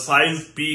5p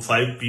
5p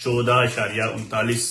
14.39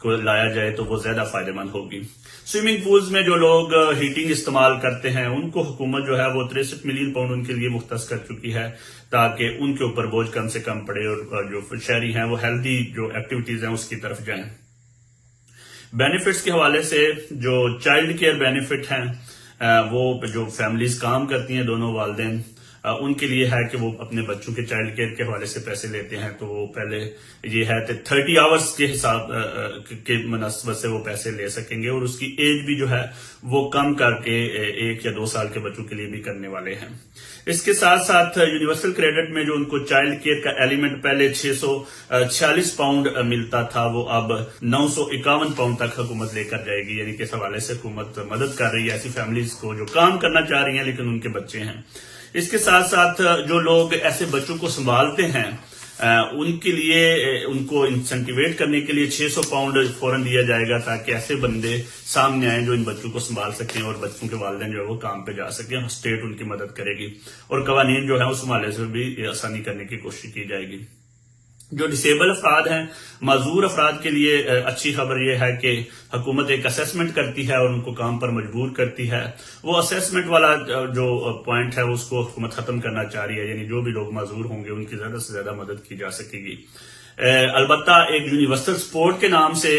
کو لایا جائے تو وہ زیادہ فائدہ مند ہوگی۔ سوئمنگ پولز میں جو لوگ ہیٹنگ استعمال کرتے ہیں ان کو حکومت جو ہے وہ 63 ملین پاؤنڈ ان کے لیے مختص کر چکی ہے تاکہ ان کے اوپر بوجھ کم سے کم پڑے اور جو شہری ہیں وہ ہیلدی جو ایکٹیویٹیز ہیں اس کی طرف جائیں۔ بینیفٹس کے حوالے سے جو چائلڈ کیئر بینیفٹ ہیں وہ جو فیملیز کام کرتی ہیں دونوں والدین ان کے لیے ہے کہ وہ اپنے بچوں کے چائلڈ کیئر کے حوالے سے پیسے لیتے ہیں تو وہ پہلے یہ ہے کہ 30 آورز کے حساب کے مناسبت سے وہ پیسے لے سکیں گے اور اس کی ایج بھی جو ہے وہ کم کر کے 1 یا 2 سال کے بچوں کے لیے بھی کرنے والے ہیں۔ اس کے ساتھ ساتھ یونیورسل کریڈٹ میں جو ان کو چائلڈ کیئر کا ایلیمنٹ پہلے 646 پاؤنڈ ملتا تھا وہ اب 951 پاؤنڈ تک حکومت لے کر جائے گی، یعنی کہ اس حوالے سے حکومت مدد کر رہی ہے ایسی فیملیز کو جو کام کرنا چاہ رہی ہیں لیکن ان کے بچے ہیں۔ اس کے ساتھ ساتھ جو لوگ ایسے بچوں کو سنبھالتے ہیں ان کے لیے ان کو انسینٹیویٹ کرنے کے لیے 600 پاؤنڈ فوراً دیا جائے گا تاکہ ایسے بندے سامنے آئیں جو ان بچوں کو سنبھال سکیں اور بچوں کے والدین جو ہے وہ کام پہ جا سکیں، اسٹیٹ ان کی مدد کرے گی اور قوانین جو ہے اس حوالے سے بھی آسانی کرنے کی کوشش کی جائے گی۔ جو ڈسیبل افراد ہیں، معذور افراد کے لیے اچھی خبر یہ ہے کہ حکومت ایک اسیسمنٹ کرتی ہے اور ان کو کام پر مجبور کرتی ہے۔ وہ اسیسمنٹ والا جو پوائنٹ ہے اس کو حکومت ختم کرنا چاہ رہی ہے، یعنی جو بھی لوگ معذور ہوں گے ان کی زیادہ سے زیادہ مدد کی جا سکے گی۔ البتہ ایک یونیورسل سپورٹ کے نام سے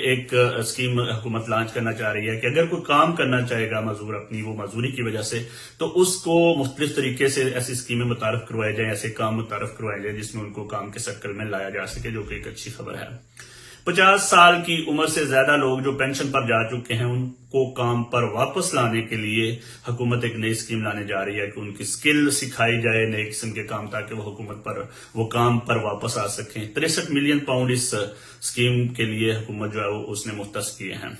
ایک اسکیم حکومت لانچ کرنا چاہ رہی ہے کہ اگر کوئی کام کرنا چاہے گا معذور اپنی وہ معذوری کی وجہ سے تو اس کو مختلف طریقے سے ایسی اسکیمیں متعارف کروائے جائیں، ایسے کام متعارف کروائے جائیں جس میں ان کو کام کے سرکل میں لایا جا سکے، جو کہ ایک اچھی خبر ہے۔ 50 سال کی عمر سے زیادہ لوگ جو پینشن پر جا چکے ہیں ان کو کام پر واپس لانے کے لیے حکومت ایک نئی اسکیم لانے جا رہی ہے کہ ان کی سکل سکھائی جائے نئے قسم کے کام تاکہ وہ حکومت پر وہ کام پر واپس آ سکیں۔ 63 ملین پاؤنڈ اس اسکیم کے لیے حکومت جو ہے وہ اس نے مختص کیے ہیں۔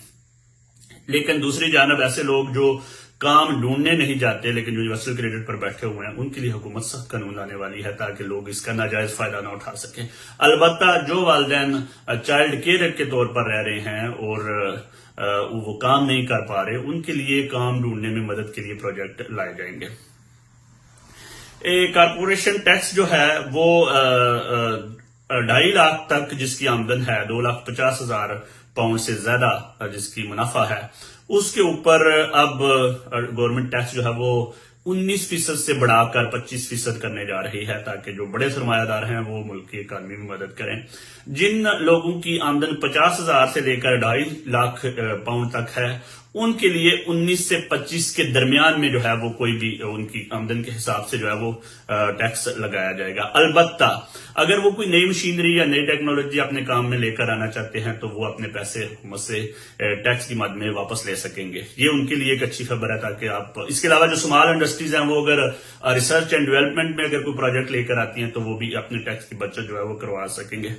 لیکن دوسری جانب ایسے لوگ جو کام ڈھونڈنے نہیں جاتے لیکن یونیورسل کریڈٹ پر بیٹھے ہوئے ہیں ان کے لیے حکومت سخت قانون لانے والی ہے تاکہ لوگ اس کا ناجائز فائدہ نہ اٹھا سکیں۔ البتہ جو والدین چائلڈ کیئر کے طور پر رہ رہے ہیں اور وہ کام نہیں کر پا رہے ان کے لیے کام ڈھونڈنے میں مدد کے لیے پروجیکٹ لائے جائیں گے۔ کارپوریشن ٹیکس جو ہے وہ 2.5 لاکھ تک جس کی آمدن ہے، 2,50,000 پاؤنڈ سے زیادہ جس کی منافع ہے، اس کے اوپر اب گورنمنٹ ٹیکس جو ہے وہ 19% سے بڑھا کر 25% کرنے جا رہی ہے تاکہ جو بڑے سرمایہ دار ہیں وہ ملک کی اکانومی میں مدد کریں۔ جن لوگوں کی آمدن 50,000 سے لے کر 2.5 لاکھ پاؤنڈ تک ہے ان کے لیے 19 سے 25 کے درمیان میں جو ہے وہ کوئی بھی ان کی آمدن کے حساب سے جو ہے وہ ٹیکس لگایا جائے گا۔ البتہ اگر وہ کوئی نئی مشینری یا نئی ٹیکنالوجی اپنے کام میں لے کر آنا چاہتے ہیں تو وہ اپنے پیسے حکومت سے ٹیکس کی مد میں واپس لے سکیں گے۔ یہ ان کے لیے ایک اچھی خبر ہے تاکہ آپ اس کے علاوہ جو اسمال انڈسٹریز ہیں وہ اگر ریسرچ اینڈ ڈیولپمنٹ میں اگر کوئی پروجیکٹ لے کر آتی ہیں تو وہ بھی اپنے ٹیکس کی بچت جو ہے وہ کروا سکیں گے۔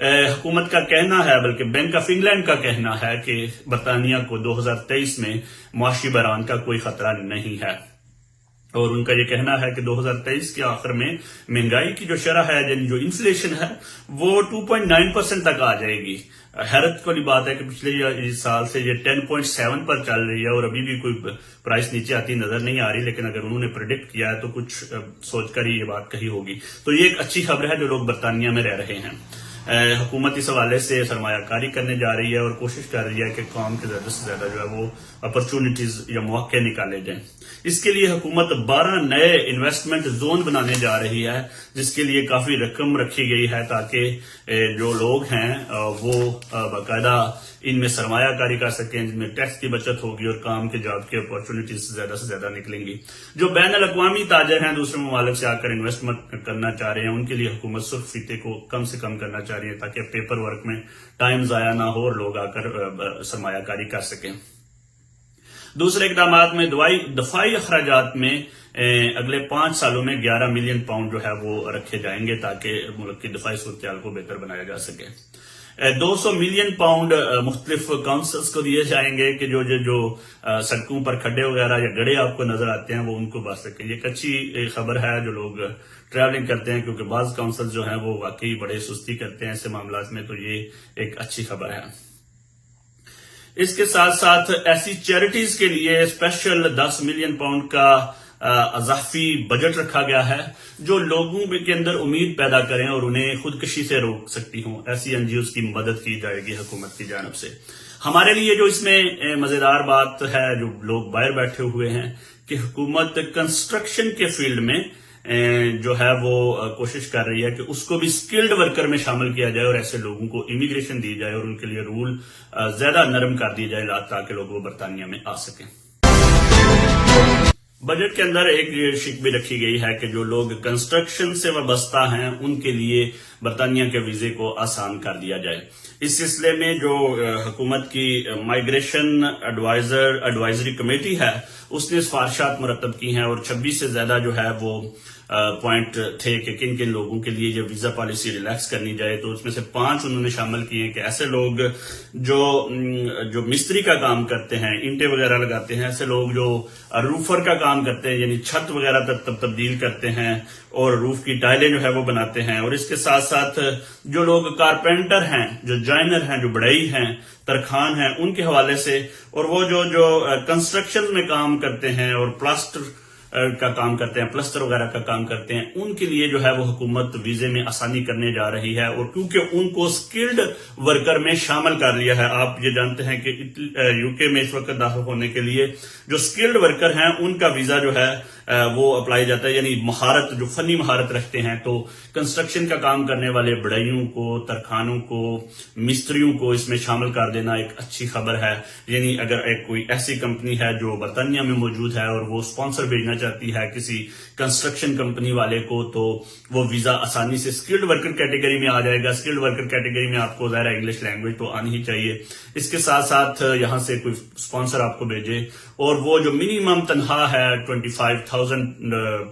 حکومت کا کہنا ہے، بلکہ بینک آف انگلینڈ کا کہنا ہے کہ برطانیہ کو 2023 میں معاشی بحران کا کوئی خطرہ نہیں ہے اور ان کا یہ کہنا ہے کہ 2023 کے آخر میں مہنگائی کی جو شرح ہے یعنی جو انفلیشن ہے وہ 2.9% تک آ جائے گی۔ حیرت والی بات ہے کہ پچھلے سال سے یہ 10.7 پر چل رہی ہے اور ابھی بھی کوئی پرائس نیچے آتی نظر نہیں آ رہی، لیکن اگر انہوں نے پریڈکٹ کیا ہے تو کچھ سوچ کر ہی یہ بات کہی ہوگی۔ تو یہ ایک اچھی خبر ہے جو لوگ برطانیہ میں رہ رہے ہیں۔ حکومت اس حوالے سے سرمایہ کاری کرنے جا رہی ہے اور کوشش کر رہی ہے کہ قوم کے زیادہ سے زیادہ جو ہے وہ اپرچونٹیز یا مواقع نکالے جائیں۔ اس کے لیے حکومت 12 نئے انویسٹمنٹ زون بنانے جا رہی ہے جس کے لیے کافی رقم رکھی گئی ہے تاکہ جو لوگ ہیں وہ باقاعدہ ان میں سرمایہ کاری کر سکیں، جن میں ٹیکس کی بچت ہوگی اور کام کے جاب کی اپرچونٹیز زیادہ سے زیادہ نکلیں گی۔ جو بین الاقوامی تاجر ہیں دوسرے ممالک سے آ کر انویسٹمنٹ کرنا چاہ رہے ہیں ان کے لیے حکومت سرخ فیتے کو کم سے کم کرنا چاہ رہی ہے تاکہ پیپر ورک میں ٹائم ضائع نہ ہو اور لوگ آ کر سرمایہ کاری کر سکیں۔ دوسرے اقدامات میں دفاعی اخراجات میں اگلے 5 سالوں میں 11 ملین پاؤنڈ جو ہے وہ رکھے جائیں گے تاکہ ملک کی دفاعی صورتحال کو بہتر بنایا جا سکے۔ 200 ملین پاؤنڈ مختلف کاؤنسلز کو دیے جائیں گے کہ جو سڑکوں پر کھڈے وغیرہ یا گڑھے آپ کو نظر آتے ہیں وہ ان کو بچ سکیں۔ یہ ایک اچھی خبر ہے جو لوگ ٹریولنگ کرتے ہیں، کیونکہ بعض کاؤنسل جو ہیں وہ واقعی بڑے سستی کرتے ہیں ایسے معاملات میں، تو یہ ایک اچھی خبر ہے۔ اس کے ساتھ ساتھ ایسی چیریٹیز کے لیے اسپیشل 10 ملین پاؤنڈ کا اضافی بجٹ رکھا گیا ہے جو لوگوں کے اندر امید پیدا کریں اور انہیں خودکشی سے روک سکتی ہوں. ایسی این جی اوز کی مدد کی جائے گی حکومت کی جانب سے. ہمارے لیے جو اس میں مزیدار بات ہے جو لوگ باہر بیٹھے ہوئے ہیں کہ حکومت کنسٹرکشن کے فیلڈ میں جو ہے وہ کوشش کر رہی ہے کہ اس کو بھی سکلڈ ورکر میں شامل کیا جائے اور ایسے لوگوں کو امیگریشن دی جائے اور ان کے لیے رول زیادہ نرم کر دی جائے تاکہ لوگ وہ برطانیہ میں آ سکیں. بجٹ کے اندر ایک شک بھی رکھی گئی ہے کہ جو لوگ کنسٹرکشن سے وابستہ ہیں ان کے لیے برطانیہ کے ویزے کو آسان کر دیا جائے. اس سلسلے میں جو حکومت کی مائیگریشن ایڈوائزری کمیٹی ہے اس نے سفارشات مرتب کی ہیں اور 26 سے زیادہ جو ہے وہ پوائنٹ تھے کہ کن کن لوگوں کے لیے یہ ویزا پالیسی ریلیکس کرنی جائے. تو اس میں سے 5 انہوں نے شامل کیے ہیں کہ ایسے لوگ جو مستری کا کام کرتے ہیں, اینٹیں وغیرہ لگاتے ہیں, ایسے لوگ جو روفر کا کام کرتے ہیں یعنی چھت وغیرہ تبدیل کرتے ہیں اور روف کی ٹائلیں جو ہے وہ بناتے ہیں, اور اس کے ساتھ ساتھ جو لوگ کارپینٹر ہیں, جو جوائنر ہیں, جو بڑھئی ہیں, ترخان ہیں, ان کے حوالے سے, اور وہ جو کنسٹرکشن میں کام کرتے ہیں اور پلاسٹر کا کام کرتے ہیں, پلسٹر وغیرہ کا کام کرتے ہیں, ان کے لیے جو ہے وہ حکومت ویزے میں آسانی کرنے جا رہی ہے. اور کیونکہ ان کو سکلڈ ورکر میں شامل کر لیا ہے, آپ یہ جانتے ہیں کہ یو کے میں اس وقت داخل ہونے کے لیے جو سکلڈ ورکر ہیں ان کا ویزا جو ہے وہ اپلائی جاتا ہے, یعنی مہارت, جو فنی مہارت رکھتے ہیں. تو کنسٹرکشن کا کام کرنے والے بڑھئیوں کو, ترخانوں کو, مستریوں کو اس میں شامل کر دینا ایک اچھی خبر ہے. یعنی اگر ایک کوئی ایسی کمپنی ہے جو برطانیہ میں موجود ہے اور وہ سپانسر بھیجنا چاہتی ہے کسی کنسٹرکشن کمپنی والے کو, تو وہ ویزا آسانی سے سکلڈ ورکر کیٹیگری میں آ جائے گا. سکلڈ ورکر کیٹیگری میں آپ کو ظاہر انگلش لینگویج تو آنی ہی چاہیے. اس کے ساتھ ساتھ یہاں سے کوئی سپانسر آپ کو بھیجے اور وہ جو منیمم تنخواہ ہے 25,000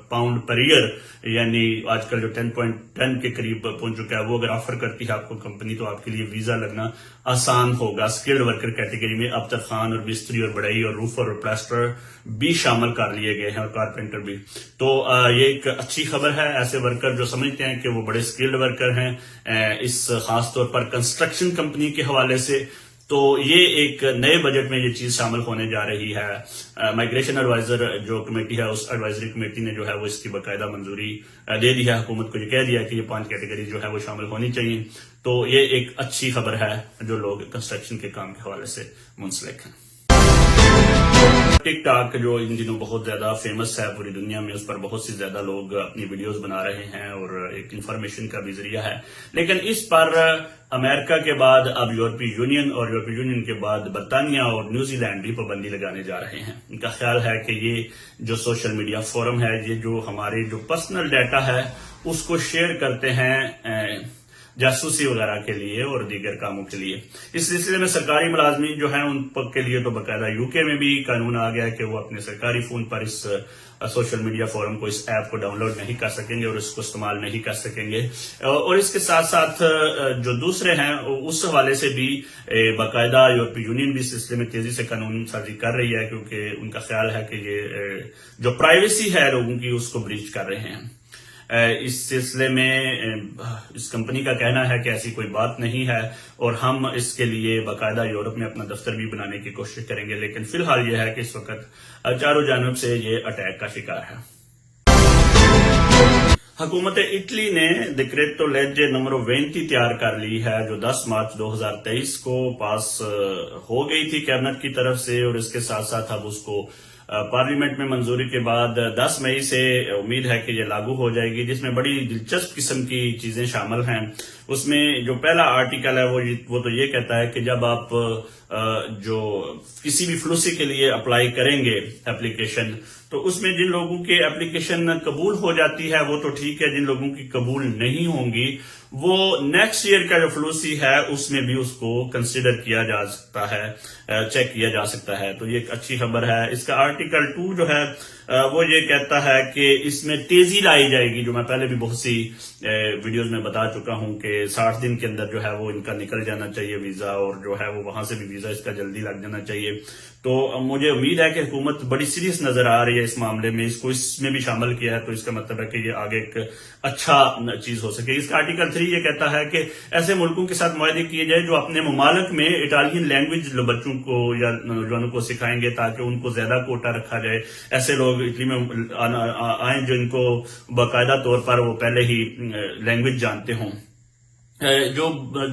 پاؤنڈ پر ایئر, یعنی آج کل جو 10.10 کے قریب پہنچ چکا ہے, وہ اگر آفر کرتی ہے آپ کو کمپنی تو آپ کے لیے ویزا لگنا آسان ہوگا. سکلڈ ورکر کیٹیگری میں اب ترخان اور مستری اور بڑھئی اور روفر اور پلاسٹر بھی شامل کر لیے گئے ہیں اور کارپینٹر بھی. تو یہ ایک اچھی خبر ہے. ایسے ورکر جو سمجھتے ہیں کہ وہ بڑے سکلڈ ورکر ہیں اس خاص طور پر کنسٹرکشن کمپنی کے حوالے سے, تو یہ ایک نئے بجٹ میں یہ چیز شامل ہونے جا رہی ہے. مائیگریشن ایڈوائزر جو کمیٹی ہے اس ایڈوائزری کمیٹی نے جو ہے وہ اس کی باقاعدہ منظوری دے دی ہے. حکومت کو یہ کہہ دیا کہ یہ 5 کیٹیگری جو ہے وہ شامل ہونی چاہیے. تو یہ ایک اچھی خبر ہے جو لوگ کنسٹرکشن کے کام کے حوالے سے منسلک ہیں. ٹک ٹاک جو ان دنوں بہت زیادہ فیمس ہے پوری دنیا میں, اس پر بہت سی زیادہ لوگ اپنی ویڈیوز بنا رہے ہیں اور ایک انفارمیشن کا بھی ذریعہ ہے. لیکن اس پر امریکہ کے بعد اب یورپی یونین اور یورپی یونین کے بعد برطانیہ اور نیوزی لینڈ بھی پابندی لگانے جا رہے ہیں. ان کا خیال ہے کہ یہ جو سوشل میڈیا فورم ہے, یہ جو ہمارے جو پرسنل ڈیٹا ہے اس کو شیئر کرتے ہیں جاسوسی وغیرہ کے لیے اور دیگر کاموں کے لیے. اس سلسلے میں سرکاری ملازمین جو ہیں ان کے لیے تو باقاعدہ یو کے میں بھی قانون آ گیا ہے کہ وہ اپنے سرکاری فون پر اس سوشل میڈیا فورم کو, اس ایپ کو ڈاؤن لوڈ نہیں کر سکیں گے اور اس کو استعمال نہیں کر سکیں گے. اور اس کے ساتھ ساتھ جو دوسرے ہیں اس حوالے سے بھی باقاعدہ یورپی یونین بھی اس سلسلے میں تیزی سے قانون سازی کر رہی ہے, کیونکہ ان کا خیال ہے کہ یہ جو پرائیویسی ہے لوگوں کی اس کو بریچ کر رہے ہیں. اس سلسلے میں اس کمپنی کا کہنا ہے کہ ایسی کوئی بات نہیں ہے اور ہم اس کے لیے باقاعدہ یورپ میں اپنا دفتر بھی بنانے کی کوشش کریں گے. لیکن فی الحال یہ ہے کہ اس وقت چاروں جانب سے یہ اٹیک کا شکار ہے. حکومت اٹلی نے ڈیکریٹو لیجے نمبر 20 تیار کر لی ہے جو 10 مارچ 2023 کو پاس ہو گئی تھی کیبنٹ کی طرف سے, اور اس کے ساتھ ساتھ اب اس کو پارلیمنٹ میں منظوری کے بعد 10 مئی سے امید ہے کہ یہ لاگو ہو جائے گی, جس میں بڑی دلچسپ قسم کی چیزیں شامل ہیں. اس میں جو پہلا آرٹیکل ہے وہ تو یہ کہتا ہے کہ جب آپ جو کسی بھی فلوسی کے لیے اپلائی کریں گے اپلیکیشن, تو اس میں جن لوگوں کی اپلیکیشن قبول ہو جاتی ہے وہ تو ٹھیک ہے, جن لوگوں کی قبول نہیں ہوں گی وہ نیکسٹ ایئر کا جو فلوسی ہے اس میں بھی اس کو کنسیڈر کیا جا سکتا ہے, چیک کیا جا سکتا ہے. تو یہ ایک اچھی خبر ہے. اس کا آرٹیکل 2 جو ہے وہ یہ کہتا ہے کہ اس میں تیزی لائی جائے گی, جو میں پہلے بھی بہت سی ویڈیوز میں بتا چکا ہوں کہ 60 دن کے اندر جو ہے وہ ان کا نکل جانا چاہیے ویزا, اور جو ہے وہ وہاں سے بھی ویزا اس کا جلدی لگ جانا چاہیے. تو مجھے امید ہے کہ حکومت بڑی سیریس نظر آ رہی ہے اس معاملے میں, اس کو اس میں بھی شامل کیا ہے, تو اس کا مطلب ہے کہ یہ آگے ایک اچھا چیز ہو سکے. اس کا آرٹیکل 3 یہ کہتا ہے کہ ایسے ملکوں کے ساتھ معاہدے کیے جائے جو اپنے ممالک میں اٹالین لینگویج بچوں کو یا نوجوانوں کو سکھائیں گے تاکہ ان کو زیادہ کوٹا رکھا جائے. ایسے لوگ لوگ اٹلی میں آئیں جو ان کو باقاعدہ طور پر وہ پہلے ہی لینگویج جانتے ہوں. جو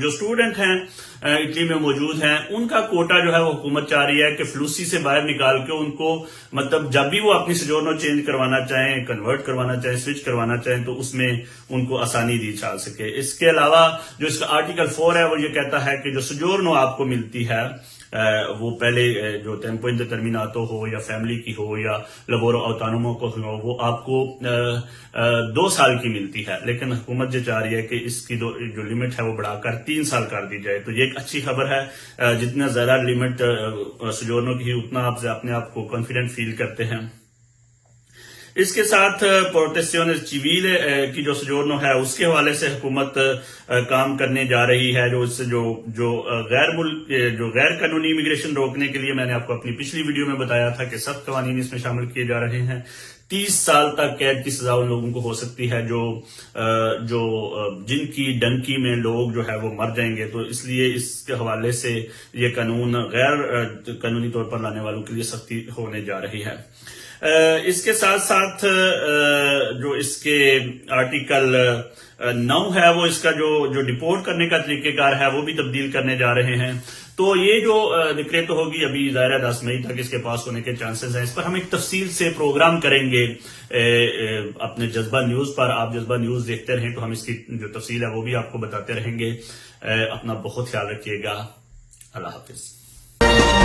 اسٹوڈنٹ ہیں اٹلی میں موجود ہیں ان کا کوٹا جو ہے وہ حکومت چاہ رہی ہے کہ فلوسی سے باہر نکال کے ان کو مطلب جب بھی وہ اپنی سجورنو چینج کروانا چاہیں، کنورٹ کروانا چاہیں، سوئچ کروانا چاہیں تو اس میں ان کو آسانی دی جا سکے. اس کے علاوہ جو اس کا آرٹیکل 4 ہے وہ یہ کہتا ہے کہ جو سجورنو آپ کو ملتی ہے وہ پہلے جو ٹیمپو انڈیٹرمیناتو ہو یا فیملی کی ہو یا لبورو اوتانومو کو ہو، وہ آپ کو 2 سال کی ملتی ہے، لیکن حکومت جو چاہ رہی ہے کہ اس کی جو لمٹ ہے وہ بڑھا کر 3 سال کر دی جائے. تو یہ ایک اچھی خبر ہے. جتنا زیادہ لمٹ سجورنو کی اتنا آپ اپنے آپ کو کانفیڈنٹ فیل کرتے ہیں. اس کے ساتھ پروٹیکشن سیویل کی جو سجورنو ہے اس کے حوالے سے حکومت کام کرنے جا رہی ہے. جو غیر قانونی امیگریشن روکنے کے لیے میں نے آپ کو اپنی پچھلی ویڈیو میں بتایا تھا کہ سخت قوانین اس میں شامل کیے جا رہے ہیں. 30 سال تک قید کی سزا ان لوگوں کو ہو سکتی ہے جن کی ڈنکی میں لوگ جو ہے وہ مر جائیں گے. تو اس لیے اس کے حوالے سے یہ قانون غیر قانونی طور پر لانے والوں کے لیے سختی ہونے جا رہی ہے. اس کے ساتھ ساتھ جو اس کے آرٹیکل 9 ہے وہ اس کا جو ڈپورٹ کرنے کا طریقہ کار ہے وہ بھی تبدیل کرنے جا رہے ہیں. تو یہ جو ڈکریٹ ہوگی ابھی ظاہر ہے 10 مئی تک اس کے پاس ہونے کے چانسز ہیں. اس پر ہم ایک تفصیل سے پروگرام کریں گے اپنے جذبہ نیوز پر. آپ جذبہ نیوز دیکھتے رہیں تو ہم اس کی جو تفصیل ہے وہ بھی آپ کو بتاتے رہیں گے. اپنا بہت خیال رکھیے گا. اللہ حافظ.